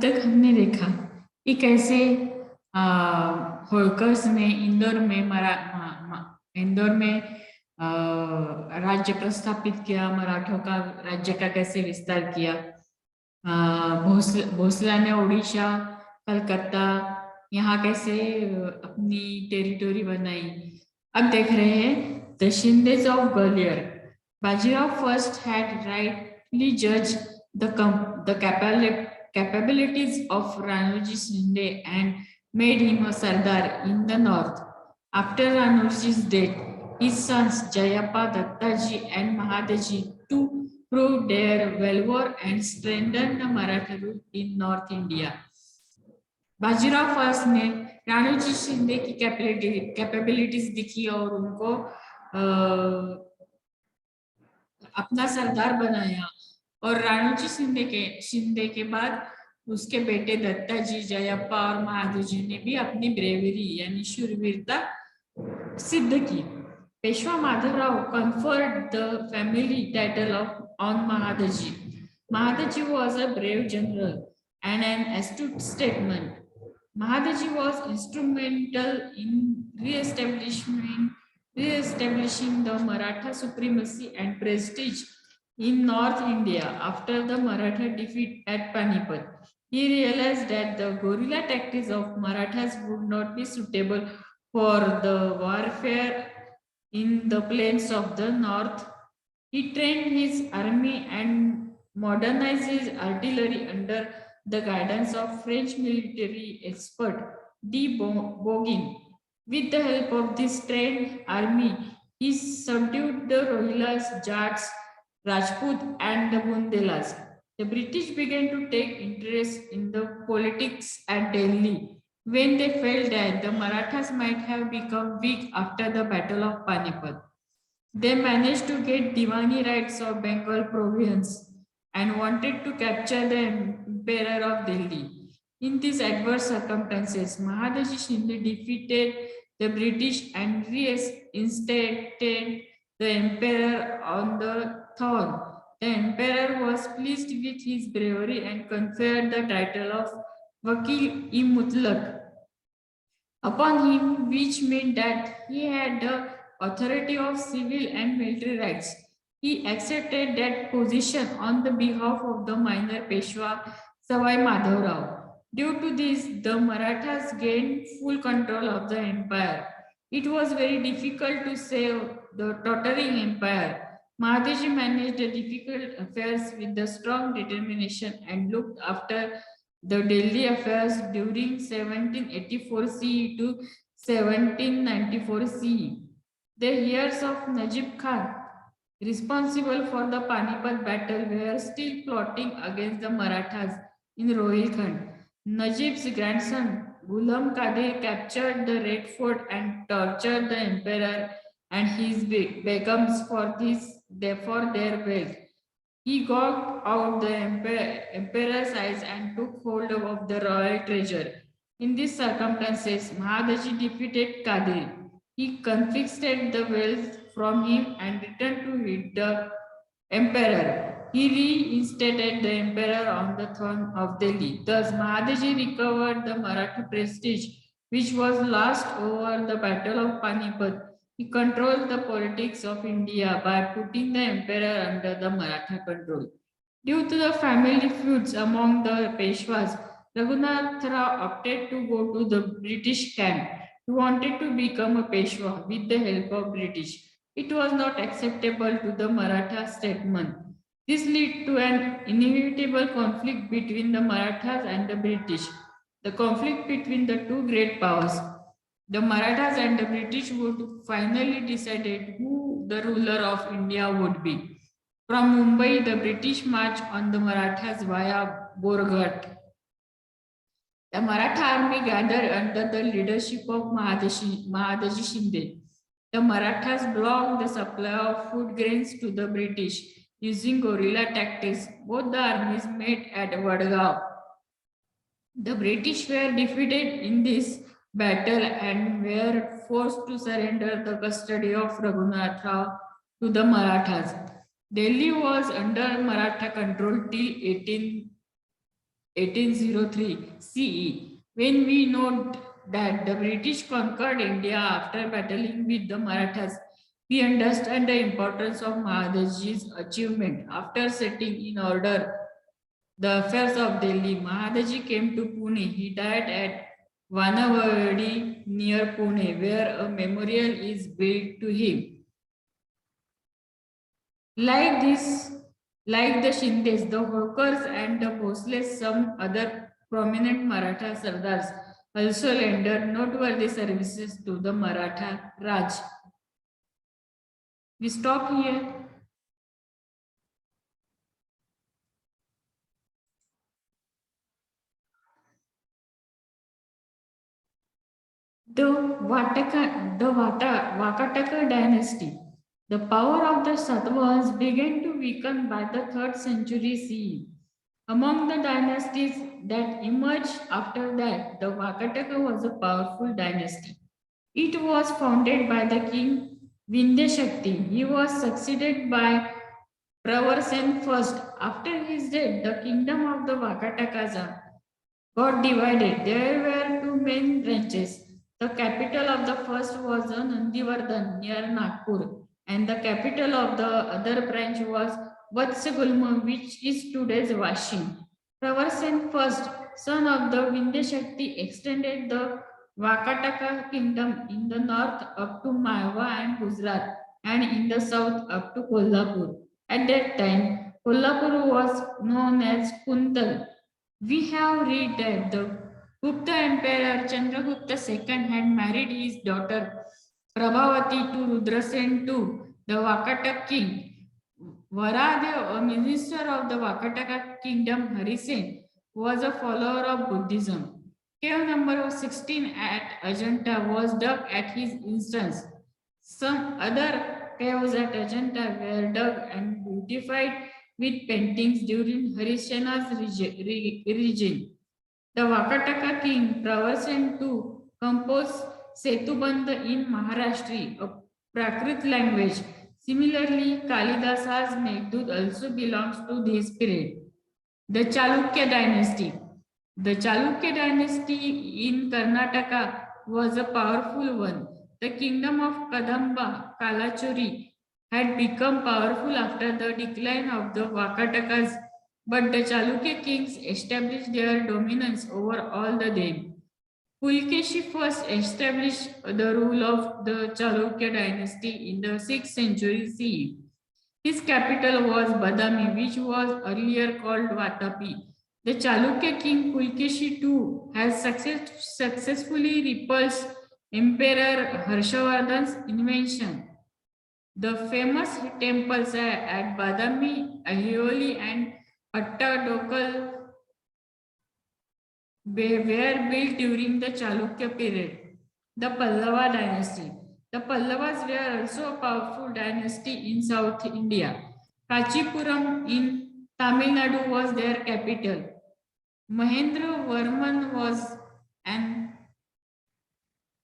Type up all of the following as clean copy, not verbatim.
तक हमने देखा कि कैसे होल्कर्स ने इंदौर में इंदौर में राज्य प्रस्थापित किया, मराठों का राज्य का कैसे विस्तार किया। भोसला ने उड़ीसा, कलकत्ता, यहाँ कैसे अपनी टेरिटोरी बनाई। अब देख रहे हैं the Shinde's of Gwalior. Bajirao first had rightly जज the capabilities of Ranuji Shinde and made him a Sardar in the north. After Ranuji's death, his sons Jayappa, Dattaji and Mahadaji to prove their valor and strengthen the Maratha rule in North India. Bajirao first ने राणोजी शिंदे की capabilities दिखी और उनको अपना सरदार बनाया। और राणोजी शिंदे के बाद उसके बेटे दत्ताजी, जयप्पा और महादजी ने भी अपनी ब्रेवरी यानी शूरवीरता सिद्ध की। Peshwa Madhavrao conferred the family title on Mahadaji. Mahadaji was a brave general and an astute statesman. Mahadaji was instrumental in re-establishing the Maratha supremacy and prestige in North India after the Maratha defeat at Panipat. He realized that the guerrilla tactics of Marathas would not be suitable for the warfare in the plains of the north. He trained his army and modernized his artillery under the guidance of French military expert de Bougain. With the help of this trained army, he subdued the Rohillas, Jats, Rajput, and the Bundelas. The British began to take interest in the politics at Delhi when they felt that the Marathas might have become weak after the Battle of Panipat. They managed to get Diwani rights of Bengal province and wanted to capture the Emperor of Delhi. In these adverse circumstances, Mahadaji Shinde defeated the British and reinstated the emperor on the throne. The emperor was pleased with his bravery and conferred the title of Vakil-i-Mutlaq upon him, which meant that he had the authority of civil and military rights. He accepted that position on the behalf of the minor Peshwa Savai Madhavrao. Due to this, the Marathas gained full control of the empire. It was very difficult to save the tottering empire. Mahadaji managed the difficult affairs with the strong determination and looked after the Delhi affairs during 1784 CE to 1794 CE. The heirs of Najib Khan, responsible for the Panipat battle, were still plotting against the Marathas in Rohilkhand. Najib's grandson Ghulam Qadir captured the Red Fort and tortured the emperor and his begums for their wealth. He got out the emperor's eyes and took hold of the royal treasure. In these circumstances, Mahadaji defeated Qadir. He confiscated the wealth from him and returned to the emperor. He reinstated the emperor on the throne of Delhi. Thus, Mahadaji recovered the Maratha prestige, which was lost over the Battle of Panipat. He controlled the politics of India by putting the emperor under the Maratha control. Due to the family feuds among the Peshwas, Raghunath Rao opted to go to the British camp. He wanted to become a Peshwa with the help of British. It was not acceptable to the Maratha statesmen. This led to an inevitable conflict between the Marathas and the British. The conflict between the two great powers, the Marathas and the British, would finally decide who the ruler of India would be. From Mumbai, the British marched on the Marathas via Borghat. The Maratha army gathered under the leadership of Mahadaji Shinde. The Marathas blocked the supply of food grains to the British using guerrilla tactics. Both the armies met at Vadgaon. The British were defeated in this battle and were forced to surrender the custody of Raghunath Rao to the Marathas. Delhi was under Maratha control till 1803 CE. When we note that the British conquered India after battling with the Marathas, we understand the importance of Mahadaji's achievement. After setting in order the affairs of Delhi, Mahadaji came to Pune. He died at Vanavadi near Pune, where a memorial is built to him. Like this, like the Shindes, the Holkars and the Bhosles, some other prominent Maratha Sardars also rendered noteworthy services to the Maratha Raj. We stop here. Vakataka dynasty. The power of the Satvas began to weaken by the 3rd century CE. Among the dynasties that emerged after that, the Vakataka was a powerful dynasty. It was founded by the king Vindhyashakti. He was succeeded by Pravarsen I. After his death, the kingdom of the Vakataka got divided. There were two main branches. The capital of the first was Nandivardhan near Nagpur, and the capital of the other branch was Vatsagulma, which is today's Vashi. Pravarsen first, son of the Vindhyashakti, extended the Vakataka kingdom in the north up to Malwa and Gujarat, and in the south up to Kolhapur. At that time, Kolhapur was known as Kuntal. We have read that the Gupta Emperor Chandragupta II had married his daughter Prabhavati to Rudrasen II, the Vakataka king. Varadev, a minister of the Vakataka kingdom, Harisen, was a follower of Buddhism. Cave number 16 at Ajanta was dug at his instance. Some other caves at Ajanta were dug and beautified with paintings during Harissena's regime. The Vakataka king Pravarsen II composed Setubandha in Maharashtri, a Prakrit language. Similarly, Kalidasa's Meghdut also belongs to this period. The Chalukya dynasty. The Chalukya dynasty in Karnataka was a powerful one. The kingdom of Kadamba, Kalachuri, had become powerful after the decline of the Vakatakas, but the Chalukya kings established their dominance over all the them. Pulkeshi first established the rule of the Chalukya dynasty in the 6th century CE. His capital was Badami, which was earlier called Vatapi. The Chalukya king Pulkeshi II has successfully repulsed Emperor Harshavardhan's invasion. The famous temples at Badami, Ahioli, and Attadokal were built during the Chalukya period. The Pallava dynasty. The Pallavas were also a powerful dynasty in South India. Kachipuram in Tamil Nadu was their capital. Mahendra Varman was an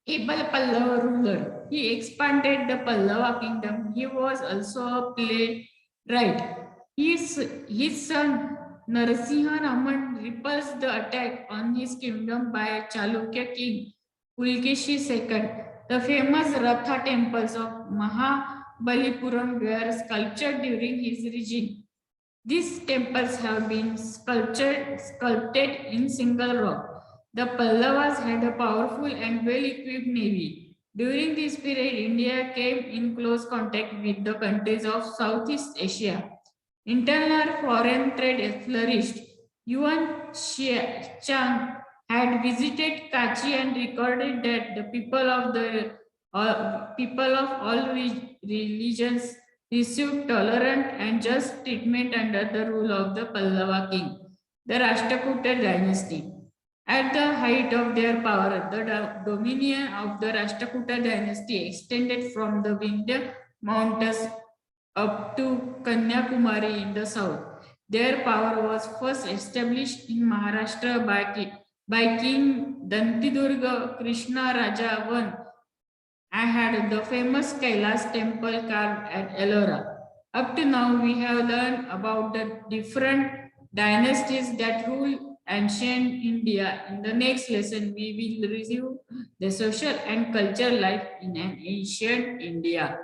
able Pallava ruler. He expanded the Pallava kingdom. He was also a playwright. His son Narasimha Raman repulsed the attack on his kingdom by Chalukya king Pulkeshi II. The famous Ratha temples of Mahabalipuram were sculptured during his regime. These temples have been sculpted in single rock. The Pallavas had a powerful and well-equipped navy. During this period, India came in close contact with the countries of Southeast Asia. Internal foreign trade flourished. Yuan Chang had visited Kachi and recorded that the people of all religions received tolerant and just treatment under the rule of the Pallava king, the Rashtrakuta dynasty. At the height of their power, the dominion of the Rashtrakuta dynasty extended from the Vindhya Mountains up to Kanyakumari in the south. Their power was first established in Maharashtra by King Dantidurga Krishna Raja I. I had the famous Kailas temple carved at Ellora. Up to now, we have learned about the different dynasties that ruled ancient India. In the next lesson, we will review the social and cultural life in an ancient India.